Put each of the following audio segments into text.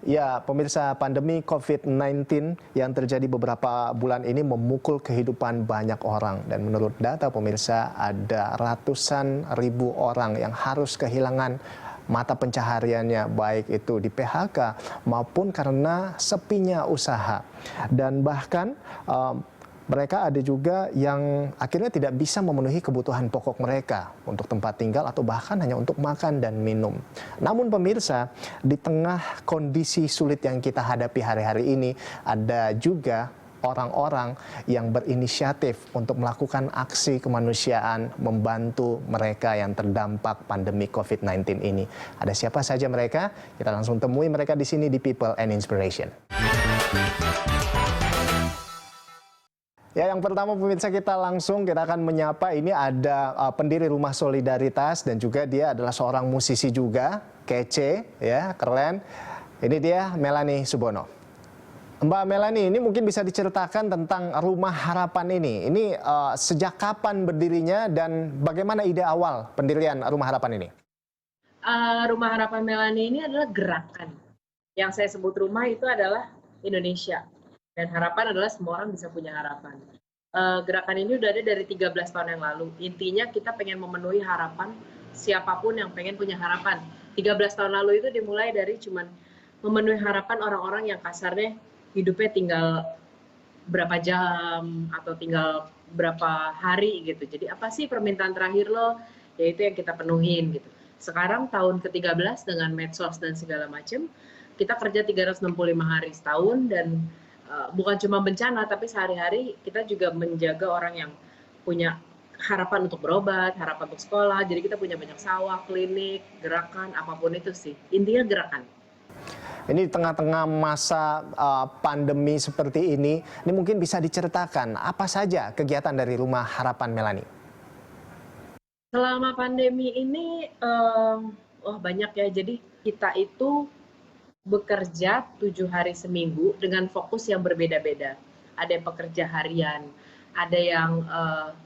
Ya, pemirsa, pandemi COVID-19 yang terjadi beberapa bulan ini memukul kehidupan banyak orang. Dan menurut data pemirsa, ada ratusan ribu orang yang harus kehilangan mata pencahariannya, baik itu di PHK maupun karena sepinya usaha. Dan bahkan mereka ada juga yang akhirnya tidak bisa memenuhi kebutuhan pokok mereka untuk tempat tinggal atau bahkan hanya untuk makan dan minum. Namun pemirsa, di tengah kondisi sulit yang kita hadapi hari-hari ini, ada juga orang-orang yang berinisiatif untuk melakukan aksi kemanusiaan membantu mereka yang terdampak pandemi COVID-19 ini. Ada siapa saja mereka? Kita langsung temui mereka di sini di People and Inspiration. Ya, yang pertama pemirsa, kita akan menyapa, ini ada pendiri Rumah Solidaritas dan juga dia adalah seorang musisi juga, kece, ya, keren. Ini dia Melanie Subono. Mbak Melanie, ini mungkin bisa diceritakan tentang Rumah Harapan ini. Ini sejak kapan berdirinya dan bagaimana ide awal pendirian Rumah Harapan ini? Rumah Harapan Melanie ini adalah gerakan. Yang saya sebut rumah itu adalah Indonesia. Dan harapan adalah semua orang bisa punya harapan. Gerakan ini udah ada dari 13 tahun yang lalu. Intinya kita pengen memenuhi harapan siapapun yang pengen punya harapan. 13 tahun lalu itu dimulai dari cuman memenuhi harapan orang-orang yang kasarnya hidupnya tinggal berapa jam atau tinggal berapa hari gitu. Jadi apa sih permintaan terakhir lo? Ya itu yang kita penuhin gitu. Sekarang tahun ke-13 dengan medsos dan segala macam, kita kerja 365 hari setahun dan bukan cuma bencana, tapi sehari-hari kita juga menjaga orang yang punya harapan untuk berobat, harapan untuk sekolah. Jadi kita punya banyak sawah, klinik, gerakan, apapun itu sih. Intinya gerakan. Ini di tengah-tengah masa pandemi seperti ini mungkin bisa diceritakan apa saja kegiatan dari Rumah Harapan Melanie? Selama pandemi ini, banyak ya. Jadi kita itu bekerja 7 hari seminggu dengan fokus yang berbeda-beda. Ada yang pekerja harian, ada yang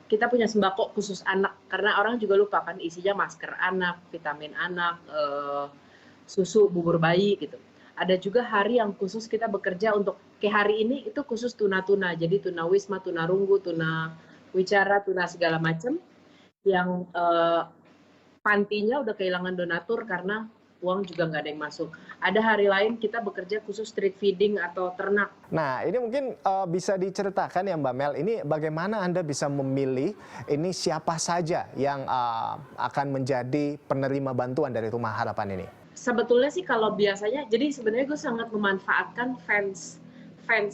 kita punya sembako khusus anak, karena orang juga lupa kan isinya masker anak, vitamin anak, susu, bubur bayi gitu. Ada juga hari yang khusus kita bekerja untuk, kayak hari ini itu khusus tuna-tuna, jadi tuna wisma, tuna runggu, tuna wicara, tuna segala macam, yang pantinya udah kehilangan donatur karena uang juga nggak ada yang masuk. Ada hari lain kita bekerja khusus street feeding atau ternak. Nah, ini mungkin bisa diceritakan ya Mbak Mel, ini bagaimana Anda bisa memilih ini siapa saja yang akan menjadi penerima bantuan dari Rumah Harapan ini? Sebetulnya sih kalau biasanya, jadi sebenarnya gue sangat memanfaatkan fans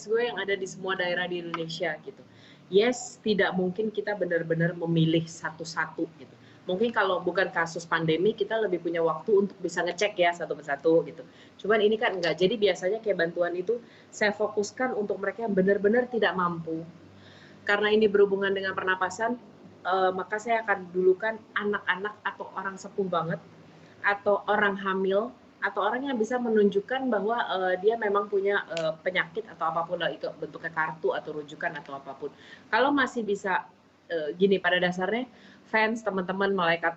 gue yang ada di semua daerah di Indonesia gitu. Yes, tidak mungkin kita benar-benar memilih satu-satu gitu. Mungkin kalau bukan kasus pandemi, kita lebih punya waktu untuk bisa ngecek ya satu persatu gitu. Cuman ini kan enggak, jadi biasanya kayak bantuan itu saya fokuskan untuk mereka yang benar-benar tidak mampu. Karena ini berhubungan dengan pernapasan, maka saya akan dulukan anak-anak atau orang sepuh banget, atau orang hamil, atau orang yang bisa menunjukkan bahwa dia memang punya penyakit atau apapun lah itu, bentuknya kartu atau rujukan atau apapun. Kalau masih bisa gini, pada dasarnya fans, teman-teman, malaikat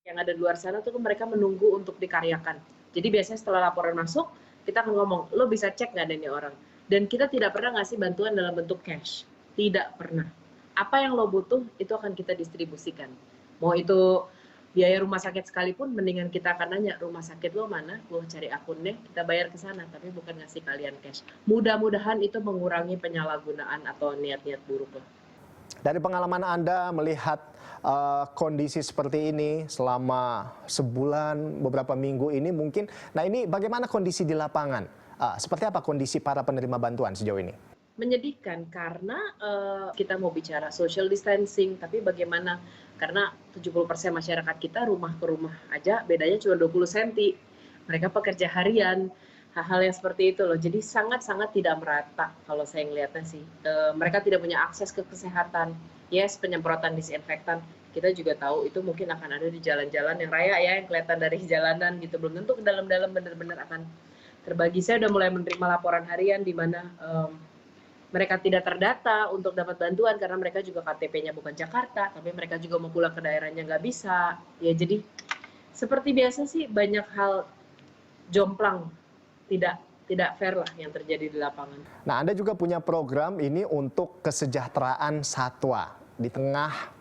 yang ada di luar sana tuh mereka menunggu untuk dikaryakan. Jadi biasanya setelah laporan masuk, kita akan ngomong, lo bisa cek nggak ada nih orang? Dan kita tidak pernah ngasih bantuan dalam bentuk cash. Tidak pernah. Apa yang lo butuh, itu akan kita distribusikan. Mau itu biaya rumah sakit sekalipun, mendingan kita akan nanya, rumah sakit lo mana? Gue cari akunnya, kita bayar ke sana, tapi bukan ngasih kalian cash. Mudah-mudahan itu mengurangi penyalahgunaan atau niat-niat buruk lo. Dari pengalaman Anda melihat kondisi seperti ini selama sebulan, beberapa minggu ini mungkin, nah ini bagaimana kondisi di lapangan? Seperti apa kondisi para penerima bantuan sejauh ini? Menyedihkan karena kita mau bicara social distancing, tapi bagaimana, karena 70% masyarakat kita rumah ke rumah aja bedanya cuma 20 cm. Mereka pekerja harian, hal-hal yang seperti itu loh. Jadi sangat-sangat tidak merata kalau saya ngelihatnya sih. Mereka tidak punya akses ke kesehatan. Yes, penyemprotan disinfektan, kita juga tahu itu mungkin akan ada di jalan-jalan yang raya ya, yang kelihatan dari jalanan gitu. Belum tentu ke dalam-dalam benar-benar akan terbagi. Saya udah mulai menerima laporan harian di mana mereka tidak terdata untuk dapat bantuan karena mereka juga KTP-nya bukan Jakarta, tapi mereka juga mau pulang ke daerahnya nggak bisa. Ya jadi seperti biasa sih, banyak hal jomplang, tidak tidak fair lah yang terjadi di lapangan. Nah, Anda juga punya program ini untuk kesejahteraan satwa di tengah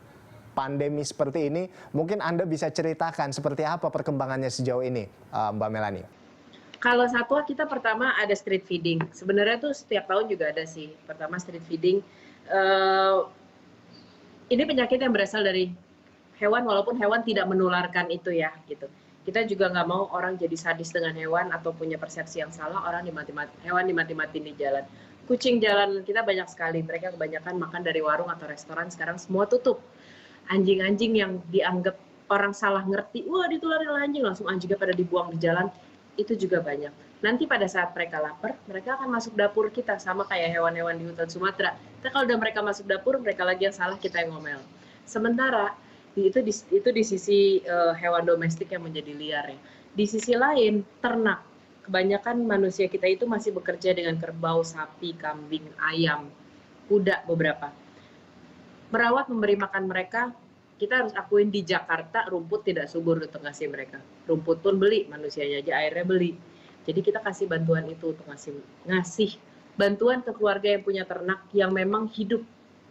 pandemi seperti ini. Mungkin Anda bisa ceritakan seperti apa perkembangannya sejauh ini, Mbak Melanie. Kalau satwa kita pertama ada street feeding. Sebenarnya tuh setiap tahun juga ada sih. Pertama street feeding. Ini penyakit yang berasal dari hewan, walaupun hewan tidak menularkan itu ya, gitu. Kita juga nggak mau orang jadi sadis dengan hewan atau punya persepsi yang salah, hewan dimati-matiin di jalan. Kucing jalan kita banyak sekali. Mereka kebanyakan makan dari warung atau restoran. Sekarang semua tutup. Anjing-anjing yang dianggap orang salah ngerti, wah ditularin anjing, langsung anjingnya pada dibuang di jalan. Itu juga banyak. Nanti pada saat mereka lapar, mereka akan masuk dapur kita, sama kayak hewan-hewan di hutan Sumatera. Tapi kalau udah mereka masuk dapur, mereka lagi yang salah, kita yang ngomel. Sementara itu di sisi hewan domestik yang menjadi liar ya. Di sisi lain, ternak. Kebanyakan manusia kita itu masih bekerja dengan kerbau, sapi, kambing, ayam, kuda beberapa. Merawat, memberi makan mereka, kita harus akuin di Jakarta rumput tidak subur untuk ngasih mereka. Rumput pun beli, manusianya aja airnya beli. Jadi kita kasih bantuan itu untuk ngasih bantuan ke keluarga yang punya ternak yang memang hidup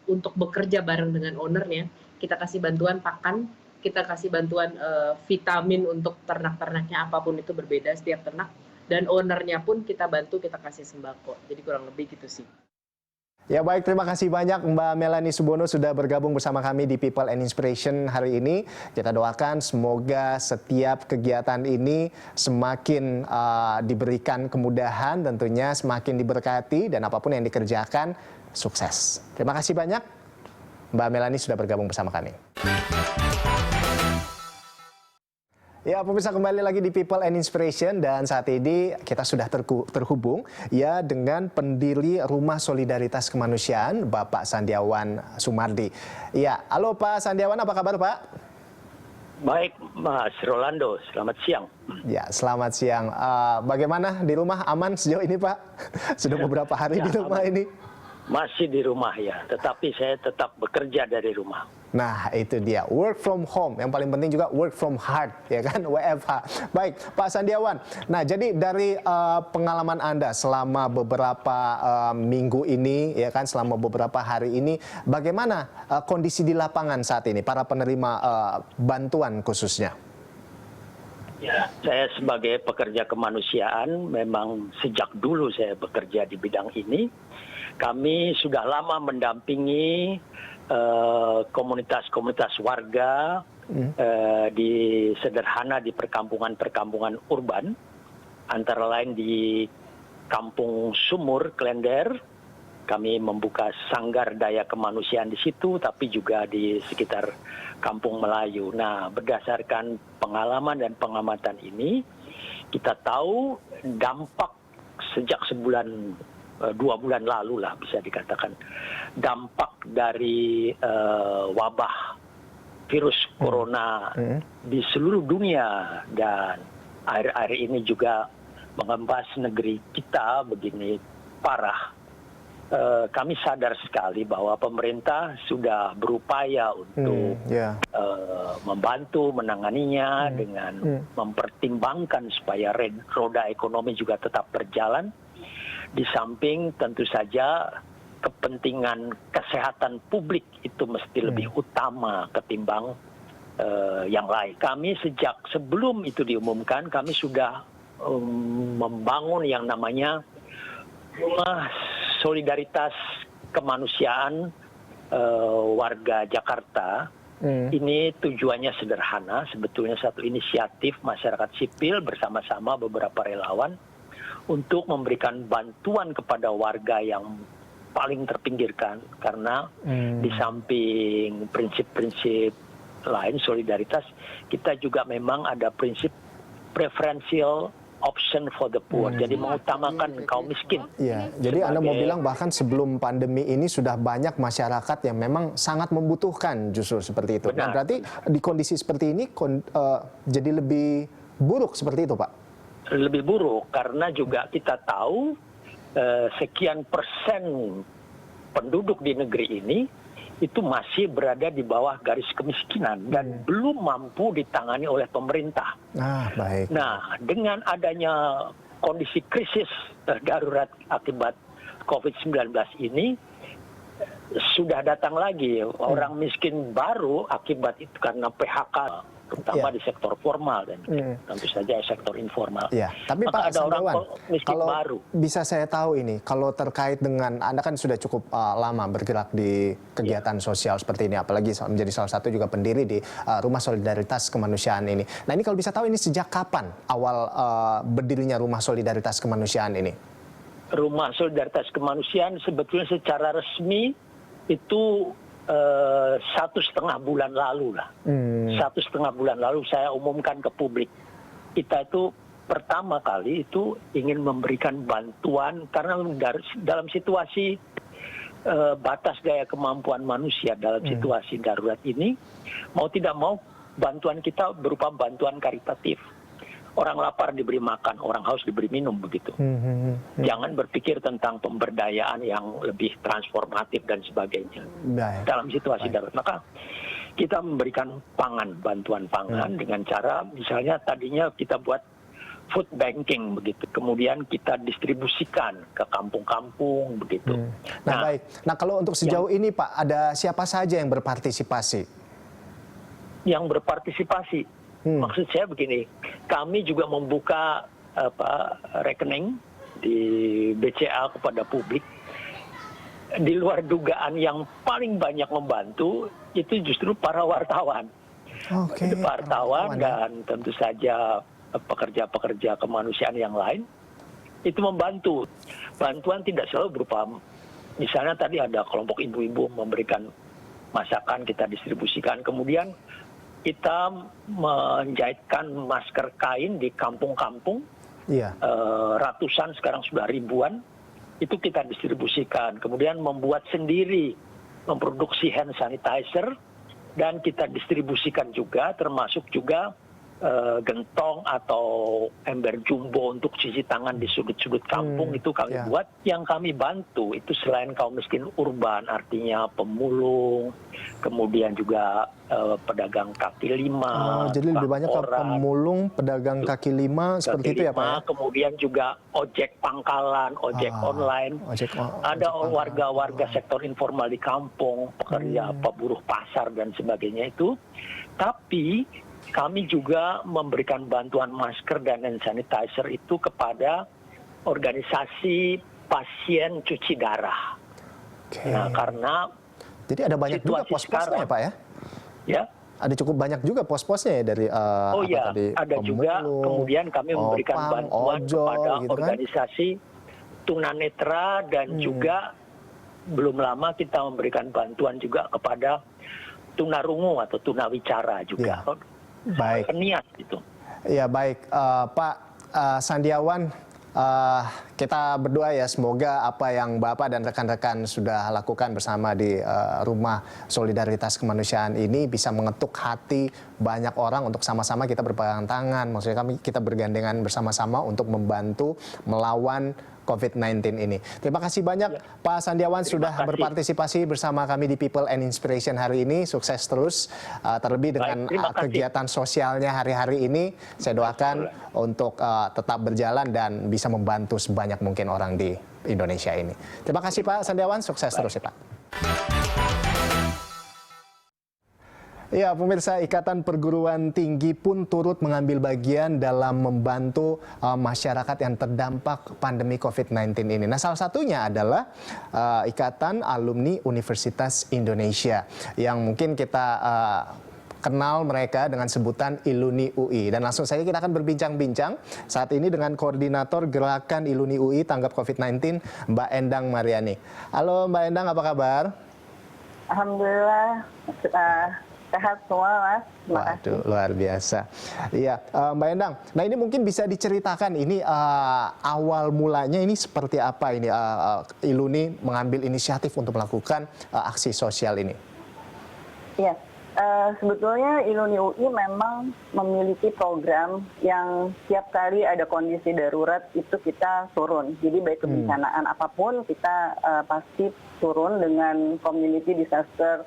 untuk bekerja bareng dengan ownernya. Kita kasih bantuan pakan, kita kasih bantuan vitamin untuk ternak-ternaknya, apapun itu berbeda setiap ternak. Dan ownernya pun kita bantu, kita kasih sembako. Jadi kurang lebih gitu sih. Ya baik, terima kasih banyak Mbak Melanie Subono sudah bergabung bersama kami di People and Inspiration hari ini. Kita doakan semoga setiap kegiatan ini semakin diberikan kemudahan, tentunya semakin diberkati, dan apapun yang dikerjakan sukses. Terima kasih banyak Mbak Melanie sudah bergabung bersama kami. Ya, pemirsa, kembali lagi di People and Inspiration, dan saat ini kita sudah terhubung ya dengan pendiri Rumah Solidaritas Kemanusiaan, Bapak Sandiawan Sumardi. Ya, halo Pak Sandiawan, apa kabar Pak? Baik, Mas Rolando, selamat siang. Ya, selamat siang. Bagaimana di rumah, aman sejauh ini Pak? Sudah beberapa hari di rumah ini. Masih di rumah ya, tetapi saya tetap bekerja dari rumah. Nah, itu dia, work from home. Yang paling penting juga work from heart, ya kan, WFH. Baik, Pak Sandiawan. Nah, jadi dari pengalaman Anda selama beberapa minggu ini, ya kan, selama beberapa hari ini, bagaimana kondisi di lapangan saat ini, para penerima bantuan khususnya? Ya, saya sebagai pekerja kemanusiaan, memang sejak dulu saya bekerja di bidang ini. Kami sudah lama mendampingi komunitas-komunitas warga di sederhana di perkampungan-perkampungan urban, antara lain di Kampung Sumur, Klender. Kami membuka sanggar daya kemanusiaan di situ, tapi juga di sekitar Kampung Melayu. Nah, berdasarkan pengalaman dan pengamatan ini, kita tahu dampak sejak 2 bulan lalu lah bisa dikatakan, dampak dari wabah virus corona di seluruh dunia, dan akhir-akhir ini juga menghempas negeri kita begini parah. Kami sadar sekali bahwa pemerintah sudah berupaya untuk membantu menanganinya dengan mempertimbangkan supaya roda ekonomi juga tetap berjalan. Di samping tentu saja kepentingan kesehatan publik itu mesti lebih utama ketimbang yang lain. Kami sejak sebelum itu diumumkan, kami sudah membangun yang namanya Rumah Solidaritas Kemanusiaan warga Jakarta. Ini tujuannya sederhana, sebetulnya satu inisiatif masyarakat sipil bersama-sama beberapa relawan untuk memberikan bantuan kepada warga yang paling terpinggirkan, karena di samping prinsip-prinsip lain solidaritas, kita juga memang ada prinsip preferential option for the poor, jadi mengutamakan kaum miskin. Iya, jadi Anda mau bilang bahkan sebelum pandemi ini sudah banyak masyarakat yang memang sangat membutuhkan justru seperti itu. Nah, berarti di kondisi seperti ini jadi lebih buruk seperti itu, Pak? Lebih buruk karena juga kita tahu sekian persen penduduk di negeri ini itu masih berada di bawah garis kemiskinan dan belum mampu ditangani oleh pemerintah. Baik. Nah, dengan adanya kondisi krisis darurat akibat COVID-19 ini sudah datang lagi orang miskin baru akibat itu karena PHK, terutama di sektor formal dan tentu saja sektor informal. Ya, tapi Maka Pak ada orang Sandiawan, miskin kalau baru. bisa saya tahu ini, kalau terkait dengan Anda kan sudah cukup lama bergerak di kegiatan sosial seperti ini, apalagi menjadi salah satu juga pendiri di Rumah Solidaritas Kemanusiaan ini. Nah ini kalau bisa tahu ini sejak kapan awal berdirinya Rumah Solidaritas Kemanusiaan ini? Rumah Solidaritas Kemanusiaan sebetulnya secara resmi itu 1,5 bulan lalu lah. 1,5 bulan lalu saya umumkan ke publik. Kita itu pertama kali itu ingin memberikan bantuan karena dalam situasi batas daya kemampuan manusia dalam situasi darurat ini, mau tidak mau bantuan kita berupa bantuan karitatif. Orang lapar diberi makan, orang haus diberi minum, begitu. Jangan berpikir tentang pemberdayaan yang lebih transformatif dan sebagainya. Dalam situasi darurat. Maka kita memberikan pangan, bantuan pangan dengan cara misalnya tadinya kita buat food banking begitu. Kemudian kita distribusikan ke kampung-kampung begitu. Nah, baik. Nah, kalau untuk sejauh ini Pak, ada siapa saja yang berpartisipasi? Yang berpartisipasi. Maksud saya begini, kami juga membuka rekening di BCA kepada publik. Di luar dugaan yang paling banyak membantu itu justru para wartawan. Wartawan dan tentu saja pekerja-pekerja kemanusiaan yang lain itu membantu. Bantuan tidak selalu berupa, misalnya tadi ada kelompok ibu-ibu memberikan masakan, kita distribusikan. Kemudian kita menjahitkan masker kain di kampung-kampung, ratusan, sekarang sudah ribuan, itu kita distribusikan. Kemudian membuat sendiri, memproduksi hand sanitizer, dan kita distribusikan juga, termasuk juga gentong atau ember jumbo untuk cuci tangan di sudut-sudut kampung itu kami buat. Yang kami bantu itu selain kaum miskin urban, artinya pemulung, kemudian juga pedagang kaki lima. Jadi lebih banyak ke pemulung, pedagang kaki lima, seperti itu ya Pak? Ya? Kemudian juga ojek pangkalan, ojek online. Ada warga-warga sektor informal di kampung, pekerja, buruh pasar dan sebagainya itu. Tapi kami juga memberikan bantuan masker dan hand sanitizer itu kepada organisasi pasien cuci darah. Nah, karena jadi ada banyak juga pos-posnya ya Pak ya? Ya. Ada cukup banyak juga pos-posnya ya dari tadi, ada juga. Kemudian kami memberikan bantuan kepada gitu organisasi tunanetra dan juga belum lama kita memberikan bantuan juga kepada tunarungu atau tunawicara juga. Baik. Niat itu. Ya baik, Pak Sandiawan, kita berdoa ya semoga apa yang Bapak dan rekan-rekan sudah lakukan bersama di Rumah Solidaritas Kemanusiaan ini bisa mengetuk hati banyak orang untuk sama-sama kita berpegang tangan. Maksudnya kita bergandengan bersama-sama untuk membantu melawan COVID-19 ini. Terima kasih banyak Pak Sandiawan sudah berpartisipasi bersama kami di People and Inspiration hari ini. Sukses terus, terlebih dengan kegiatan sosialnya hari-hari ini. Saya doakan untuk tetap berjalan dan bisa membantu sebanyak mungkin orang di Indonesia ini. Terima kasih Pak Sandiawan, sukses terus ya Pak. Ya, pemirsa, Ikatan Perguruan Tinggi pun turut mengambil bagian dalam membantu masyarakat yang terdampak pandemi COVID-19 ini. Nah, salah satunya adalah Ikatan Alumni Universitas Indonesia, yang mungkin kita kenal mereka dengan sebutan Iluni UI. Dan langsung saja kita akan berbincang-bincang saat ini dengan Koordinator Gerakan Iluni UI Tanggap COVID-19, Mbak Endang Mariani. Halo Mbak Endang, apa kabar? Alhamdulillah, sehat semua Mas. Waduh, luar biasa. Iya, Mbak Endang. Nah ini mungkin bisa diceritakan ini awal mulanya ini seperti apa ini Iluni mengambil inisiatif untuk melakukan aksi sosial ini? Iya, sebetulnya Iluni UI memang memiliki program yang setiap kali ada kondisi darurat itu kita turun. Jadi baik kebencanaan apapun kita pasti turun dengan community disaster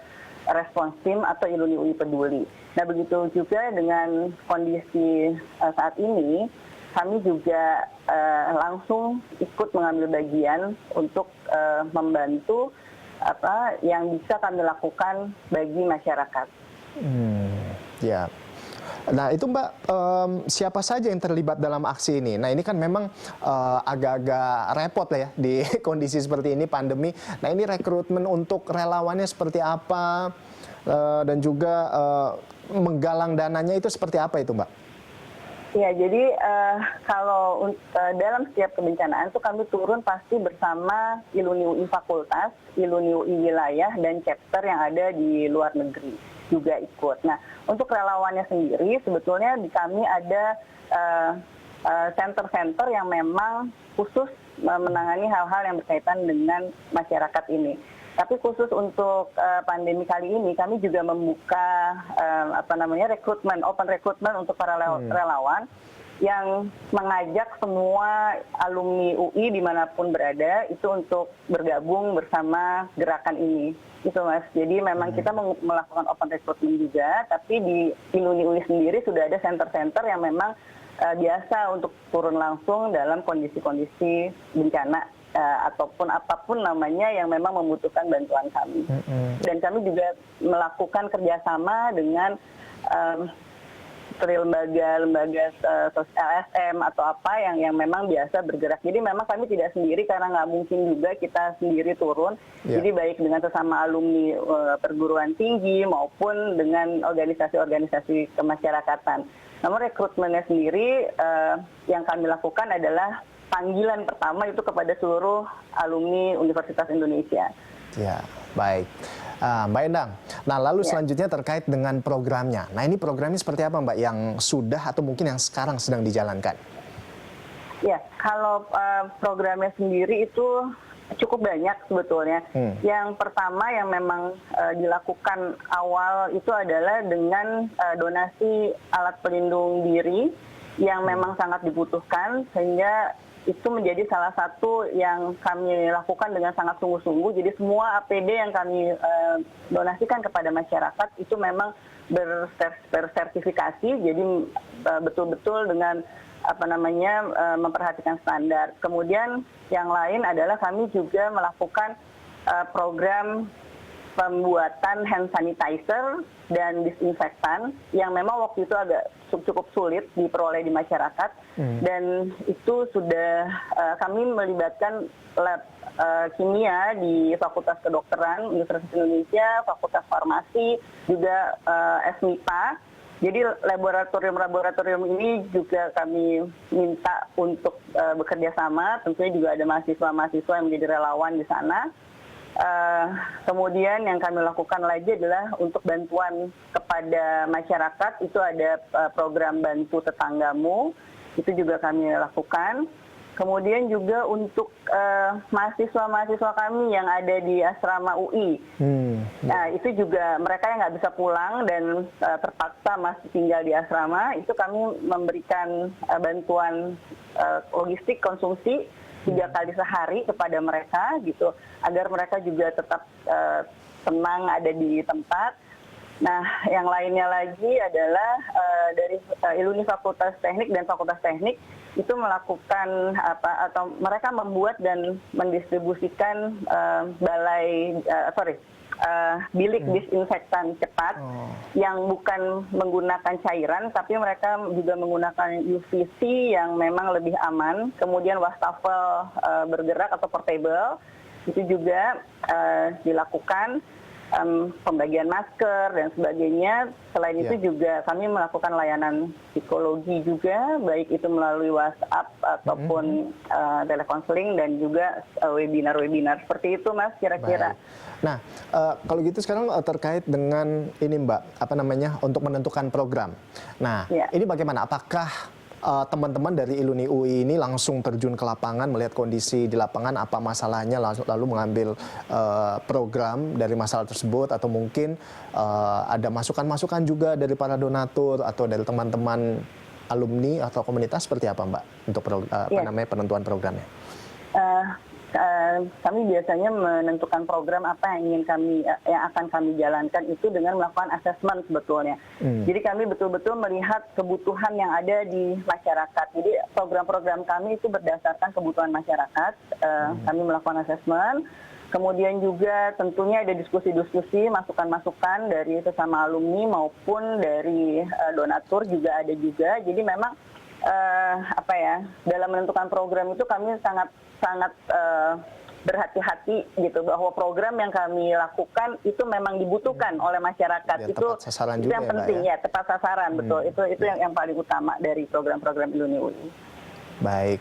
response team atau Iluni UI Peduli. Nah begitu juga dengan kondisi saat ini, kami juga langsung ikut mengambil bagian untuk membantu apa yang bisa kami lakukan bagi masyarakat. Ya. Nah itu Mbak, siapa saja yang terlibat dalam aksi ini? Nah ini kan memang agak-agak repot lah ya di kondisi seperti ini, pandemi. Nah ini rekrutmen untuk relawannya seperti apa? Dan juga menggalang dananya itu seperti apa itu Mbak? Ya, jadi kalau dalam setiap kebencanaan itu kami turun pasti bersama Iluni UI Fakultas, Iluni UI Wilayah, dan chapter yang ada di luar negeri juga ikut. Nah, untuk relawannya sendiri sebetulnya di kami ada center-center yang memang khusus menangani hal-hal yang berkaitan dengan masyarakat ini. Tapi khusus untuk pandemi kali ini kami juga membuka rekrutmen, open rekrutmen untuk para relawan yang mengajak semua alumni UI dimanapun berada itu untuk bergabung bersama gerakan ini. Itu Mas. Jadi memang kita melakukan open recruitment juga, tapi di Iluni UI sendiri sudah ada center-center yang memang biasa untuk turun langsung dalam kondisi-kondisi bencana ataupun apapun namanya yang memang membutuhkan bantuan kami. Dan kami juga melakukan kerjasama dengan lembaga LSM atau apa yang memang biasa bergerak. Jadi memang kami tidak sendiri karena nggak mungkin juga kita sendiri turun. Jadi baik dengan sesama alumni perguruan tinggi maupun dengan organisasi-organisasi kemasyarakatan. Namun rekrutmennya sendiri yang kami lakukan adalah panggilan pertama itu kepada seluruh alumni Universitas Indonesia. Ya, baik. Mbak Endang, nah lalu selanjutnya terkait dengan programnya. Nah ini programnya seperti apa Mbak yang sudah atau mungkin yang sekarang sedang dijalankan? Ya, kalau programnya sendiri itu cukup banyak sebetulnya. Yang pertama yang memang dilakukan awal itu adalah dengan donasi alat pelindung diri yang memang sangat dibutuhkan, sehingga itu menjadi salah satu yang kami lakukan dengan sangat sungguh-sungguh. Jadi semua APD yang kami donasikan kepada masyarakat itu memang bersertifikasi, jadi betul-betul dengan memperhatikan standar. Kemudian yang lain adalah kami juga melakukan program pembuatan hand sanitizer dan disinfektan yang memang waktu itu agak cukup sulit diperoleh di masyarakat, dan itu sudah kami melibatkan lab kimia di Fakultas Kedokteran Universitas Indonesia, Fakultas Farmasi, juga SMIPA. Jadi laboratorium ini juga kami minta untuk bekerja sama, tentunya juga ada mahasiswa-mahasiswa yang menjadi relawan di sana. Kemudian yang kami lakukan lagi adalah untuk bantuan kepada masyarakat, itu ada program Bantu Tetanggamu, itu juga kami lakukan. Kemudian juga untuk mahasiswa-mahasiswa kami yang ada di asrama UI, nah itu juga mereka yang nggak bisa pulang dan terpaksa masih tinggal di asrama, itu kami memberikan bantuan logistik konsumsi 3 kali sehari kepada mereka gitu, agar mereka juga tetap tenang ada di tempat. Nah, yang lainnya lagi adalah dari Iluni Fakultas Teknik dan Fakultas Teknik itu melakukan atau mereka membuat dan mendistribusikan bilik disinfektan cepat yang bukan menggunakan cairan, tapi mereka juga menggunakan UVC yang memang lebih aman. Kemudian wastafel bergerak atau portable itu juga dilakukan. Pembagian masker dan sebagainya. Selain itu juga kami melakukan layanan psikologi juga, baik itu melalui WhatsApp ataupun telekonseling dan juga webinar-webinar seperti itu, Mas, kira-kira. Nah, kalau gitu sekarang terkait dengan ini Mbak, untuk menentukan program. Nah, ini bagaimana? Apakah teman-teman dari Iluni UI ini langsung terjun ke lapangan, melihat kondisi di lapangan, apa masalahnya, lalu mengambil program dari masalah tersebut, atau mungkin ada masukan-masukan juga dari para donatur atau dari teman-teman alumni atau komunitas, seperti apa Mbak untuk penentuan programnya? kami biasanya menentukan program apa yang akan kami jalankan itu dengan melakukan asesmen sebetulnya. Jadi kami betul-betul melihat kebutuhan yang ada di masyarakat. Jadi program-program kami itu berdasarkan kebutuhan masyarakat. Kami melakukan asesmen. Kemudian juga tentunya ada diskusi-diskusi, masukan-masukan dari sesama alumni maupun dari donatur juga ada juga. Jadi memang dalam menentukan program itu kami sangat berhati-hati gitu bahwa program yang kami lakukan itu memang dibutuhkan oleh masyarakat. Ya, itu tepat sasaran itu juga yang ya, Mbak, penting ya? ya, tepat sasaran betul. Itu yang paling utama dari program-program Iluni UI. Baik.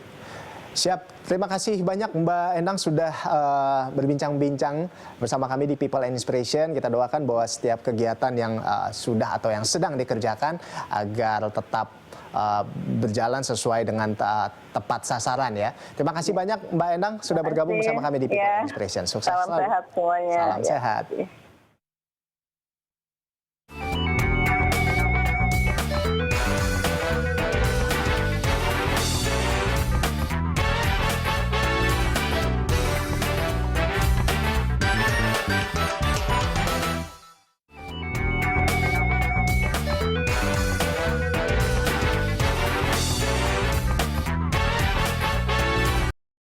Siap, terima kasih banyak Mbak Endang sudah berbincang-bincang bersama kami di People and Inspiration. Kita doakan bahwa setiap kegiatan yang sudah atau yang sedang dikerjakan agar tetap berjalan sesuai dengan tepat sasaran ya. Terima kasih banyak Mbak Endang sudah bergabung bersama kami di People and Inspiration. Sukses Salam selalu. sehat semuanya. Salam sehat.